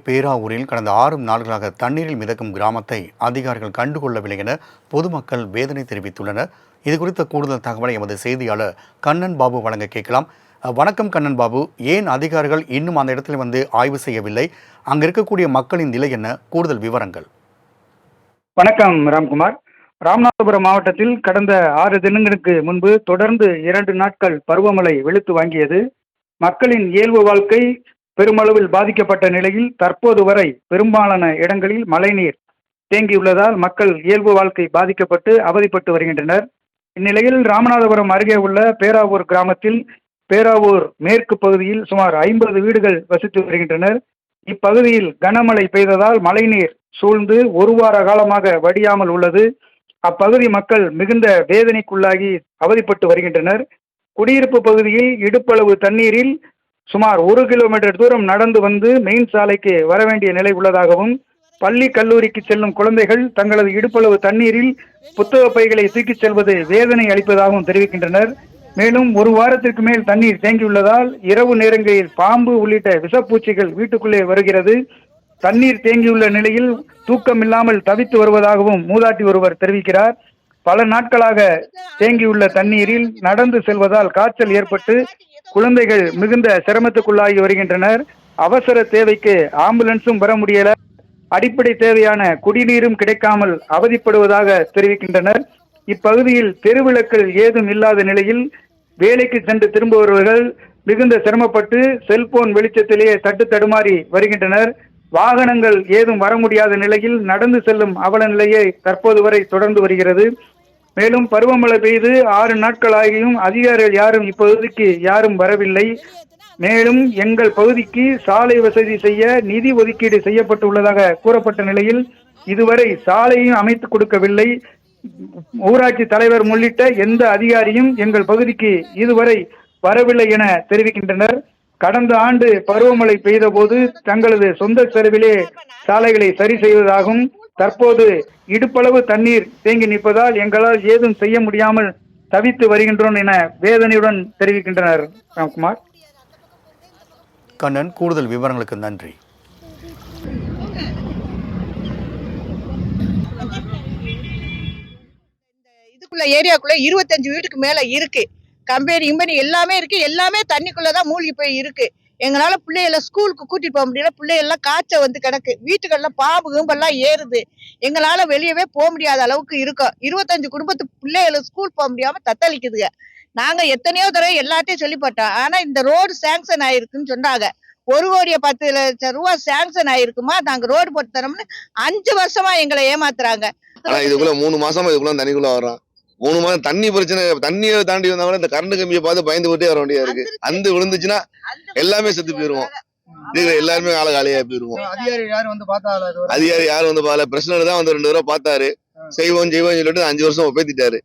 பேராவூரில் கடந்த 6 நாட்களாக தண்ணீரில் மிதக்கும் கிராமத்தை அதிகாரிகள் கண்டுகொள்ளவில்லை என பொதுமக்கள் வேதனை தெரிவித்துள்ளனர். இதுகுறித்த கூடுதல் தகவலை எமது செய்தியாளர் கண்ணன் பாபு வழங்க கேட்கலாம். வணக்கம் கண்ணன் பாபு, ஏன் அதிகாரிகள் இன்னும் அந்த இடத்துல ஆய்வு செய்யவில்லை? அங்க இருக்கக்கூடிய மக்களின் நிலை என்ன? கூடுதல் விவரங்கள். வணக்கம் ராம்குமார். ராமநாதபுரம் மாவட்டத்தில் கடந்த 6 தினங்களுக்கு முன்பு தொடர்ந்து 2 நாட்கள் பருவமழை வெளுத்து வாங்கியது. மக்களின் இயல்பு வாழ்க்கை பெருமளவில் பாதிக்கப்பட்ட நிலையில் தற்போது வரை பெரும்பாலான இடங்களில் மழைநீர் தேங்கியுள்ளதால் மக்கள் இயல்பு வாழ்க்கை பாதிக்கப்பட்டு அவதிப்பட்டு வருகின்றனர். இந்நிலையில் ராமநாதபுரம் அருகே உள்ள பேராவூர் கிராமத்தில் பேராவூர் மேற்கு பகுதியில் சுமார் 50 வீடுகள் வசித்து வருகின்றனர். இப்பகுதியில் கனமழை பெய்ததால் மழைநீர் சூழ்ந்து 1 வார காலமாக வடியாமல் உள்ளது. அப்பகுதி மக்கள் மிகுந்த வேதனைக்குள்ளாகி அவதிப்பட்டு வருகின்றனர். குடியிருப்பு பகுதியில் இடுப்பளவு தண்ணீரில் சுமார் 1 கிலோமீட்டர் தூரம் நடந்து வந்து மெயின் சாலைக்கு வர வேண்டிய நிலை உள்ளதாகவும், பள்ளி கல்லூரிக்கு செல்லும் குழந்தைகள் தங்களது இடுப்பளவு தண்ணீரில் புத்தக பைகளை தூக்கிச் செல்வது வேதனை அளிப்பதாகவும் தெரிவிக்கின்றனர். மேலும் 1 வாரத்திற்கு மேல் தண்ணீர் தேங்கியுள்ளதால் இரவு நேரங்களில் பாம்பு உள்ளிட்ட விஷப்பூச்சிகள் வீட்டுக்குள்ளே வருகிறது. தண்ணீர் தேங்கியுள்ள நிலையில் தூக்கம் இல்லாமல் தவித்து வருவதாகவும் மூதாட்டி ஒருவர் தெரிவிக்கிறார். பல நாட்களாக தேங்கியுள்ள தண்ணீரில் நடந்து செல்வதால் காய்ச்சல் ஏற்பட்டு குழந்தைகள் மிகுந்த சிரமத்துக்குள்ளாகி வருகின்றனர். அவசர தேவைக்கு ஆம்புலன்ஸும் வர முடியல, அடிப்படை தேவையான குடிநீரும் கிடைக்காமல் அவதிப்படுவதாக தெரிவிக்கின்றனர். இப்பகுதியில் தெருவிளக்கள் ஏதும் இல்லாத நிலையில் வேலைக்கு சென்று திரும்புபவர்கள் மிகுந்த சிரமப்பட்டு செல்போன் வெளிச்சத்திலேயே தட்டு தடுமாறி வருகின்றனர். வாகனங்கள் ஏதும் வர முடியாத நிலையில் நடந்து செல்லும் அவல நிலையை தற்போது வரை தொடர்ந்து வருகிறது. மேலும் பருவமழை பெய்து 6 நாட்களாகியும் அதிகாரிகள் யாரும் இப்பகுதிக்கு யாரும் வரவில்லை. மேலும் எங்கள் பகுதிக்கு சாலை வசதி செய்ய நிதி ஒதுக்கீடு செய்யப்பட்டுள்ளதாக கூறப்பட்ட நிலையில் இதுவரை சாலையும் அமைத்து கொடுக்கவில்லை. ஊராட்சி தலைவர் உள்ளிட்ட எந்த அதிகாரியும் எங்கள் பகுதிக்கு இதுவரை வரவில்லை என தெரிவிக்கின்றனர். கடந்த ஆண்டு பருவமழை பெய்த போது தங்களது சொந்த செலவிலே சாலைகளை சரி செய்வதாகவும், தற்போது இடுப்பளவு தண்ணீர் தேங்கி நிற்பதால் எங்களால் ஏதும் செய்ய முடியாமல் தவித்து வருகின்றோம் என வேதனையுடன் தெரிவிக்கின்றனர். ராம்குமார். கண்ணன், கூடுதல் விவரங்களுக்கு நன்றி. இதுக்குள்ள ஏரியாக்குள்ள 25 வீட்டுக்கு மேல இருக்கு. கம்பெனி எல்லாமே இருக்கு. எல்லாமே தண்ணிக்குள்ளதான் மூழ்கி போய் இருக்கு. எங்களால பிள்ளைகளை ஸ்கூலுக்கு கூட்டிட்டு போக முடியல. பிள்ளைகள்லாம் காய்ச்சல் வந்து கிடக்கு. வீட்டுக்கெல்லாம் பாம்பு கும்பெல்லாம் ஏறுது. எங்களால வெளியவே போக முடியாத அளவுக்கு இருக்கும். 25 குடும்பத்து பிள்ளைகளை ஸ்கூல் போக முடியாம தத்தளிக்குதுங்க. நாங்க எத்தனையோ தடவை எல்லாத்தையும் சொல்லிப்பட்டோம். ஆனா இந்த ரோடு சாங்ஷன் ஆயிருக்குன்னு சொன்னாங்க. 1,10,00,000 ரூபாய் சாங்ஷன் ஆயிருக்குமா, நாங்க ரோடு போட்டு தரோம்னு 5 வருஷமா எங்களை ஏமாத்துறாங்க. ஆனா இதுக்குள்ள 3 மாசமா இதுக்குள்ள தண்ணிக்குள்ள வரோம். 3 மாதம் தண்ணி பிரச்சனை. தண்ணியை தாண்டி வந்தவங்க இந்த கரண்ட் கம்பியை பார்த்து பயந்து போட்டே வர வேண்டியதா இருக்கு. அந்த விழுந்துச்சுன்னா எல்லாமே செத்து போயிருவோம். எல்லாருமே ஆள காலியா போயிருவோம். அதிகாரி யாரும் வந்து பார்த்தா அதிகாரி யாரும் வந்து பாக்கல. பிரச்சனை தான் வந்து 2 தடவை பார்த்தாரு. செய்வோம் சொல்லிட்டு 5 வருஷம் பேத்திட்டாரு.